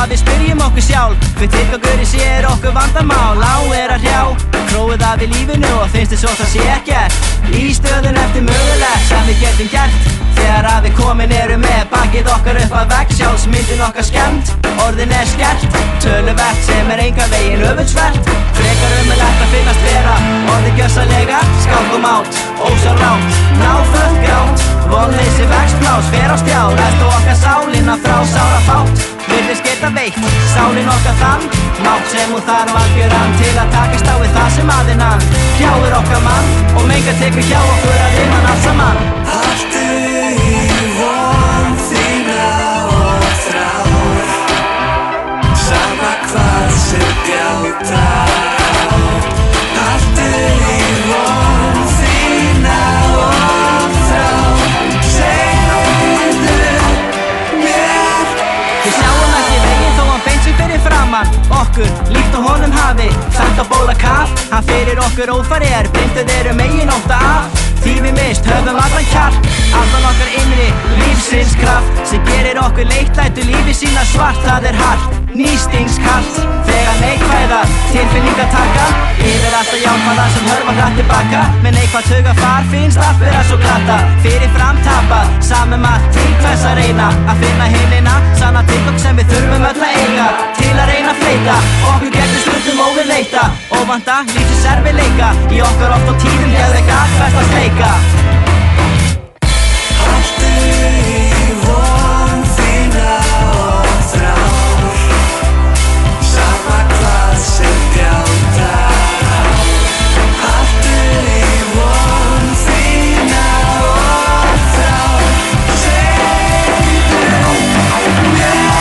að við spyrjum okkur sjálf hver tilgangurinn sé okkur vandamál. Á að hrjá, króið af í lífinu og finnst þess að sé ekkert í stöðun eftir mögulegt sem við getum gert. Þegar að við komin eru með bakið okkar upp að vegg, sjálfsmyndin okkar skemmt, orðin skert, töluvert sem engan veginn öfundsvert. Frekar umulegt að finnast vera orðið gjörsamlega skák og mát, ósjálfrátt, náföld grátt, vonleysi vext plás, fer á stjá, ræst og okkar sálina frá sárafátt. Virðist geta veitt sálin okkar þann mátt sem hún þarf algjöran til að takast á við það sem aðinn hann hrjáir okkar mann og menga tekur hjá okkur að vinna allt saman. Haltu í von þína og þrár, sama hvað sem bjátar. Haltu í von þína og þrár, segðu mér. Við sjáum ekki veginn þó hann beint sig fyrir framann okkur, líkt og honum hafi sagt á bóla kaf. Hann fyrir okkur ófæri blinduð eru megin ótta af því við mist höfum allan kjark, allan okkar innri lífsins kraft sem gerir okkur leitlætu lífi sína svart. Það hart, nístingskalt þegar neikvæðar tilfinningar taka yfir alltaf jákvæða sem hörfa hratt tilbaka. Með neikvætt hugafar finnst allt vera svo glata, fyrir framtapað samum að til hvers að reyna að finna heilina, sanna tilgang sem við þurfum öll að eiga til að reyna að fleita okkur gegnum stundum óvinleita og vanda lífsins erfiðleika í okkar oft á tíðum geðveika hvert að sleika. Haltu í von þína og þrár, sama hvað sem bjátar. Haltu í von þína og þrár, segðu mér.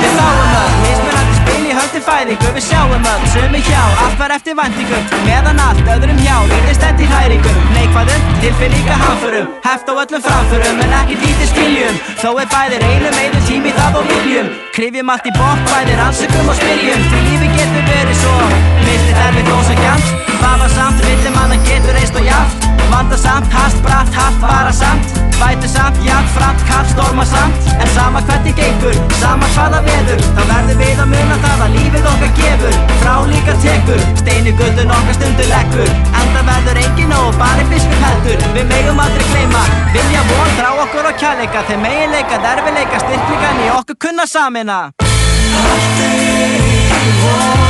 Við þáum öll, mismunandi spil í höndin fæðingu. Við sjáum öll, sumi hjá, allt var eftir væntingum, meðan allt öðrum hjá virðist enn til hræringum. Neikvæðum, tilfinningahamförum, heft á öllum framförum en ekki lítið skiljum. Þó bæði reynum, eyðum tími það og viljum, krifjum allt í botn, bæði rannsökum og spyrjum. Því lífi getur verið svo mildið erfitt og ósanngjarnt, vafasamt, villimanna getur reist og jafnt, vandasamt, hast, bratt, haft, varasamt, vætusamt, jafnframt, kalt, stormasamt. En sama hvernig gengur, sama hvaða veður, þá verðum við að muna það að lífið okkar gefur, frá líka tekur, stein í göttun okkar stundu leggur, enda verður engin og bara fiskur heldur. Við megum aldrei gleyma, vilja von, þrá okkur og kærleika, þeim eiginleika, erfiðleika, styrkleika í okkur kunna sameina. Haltu í von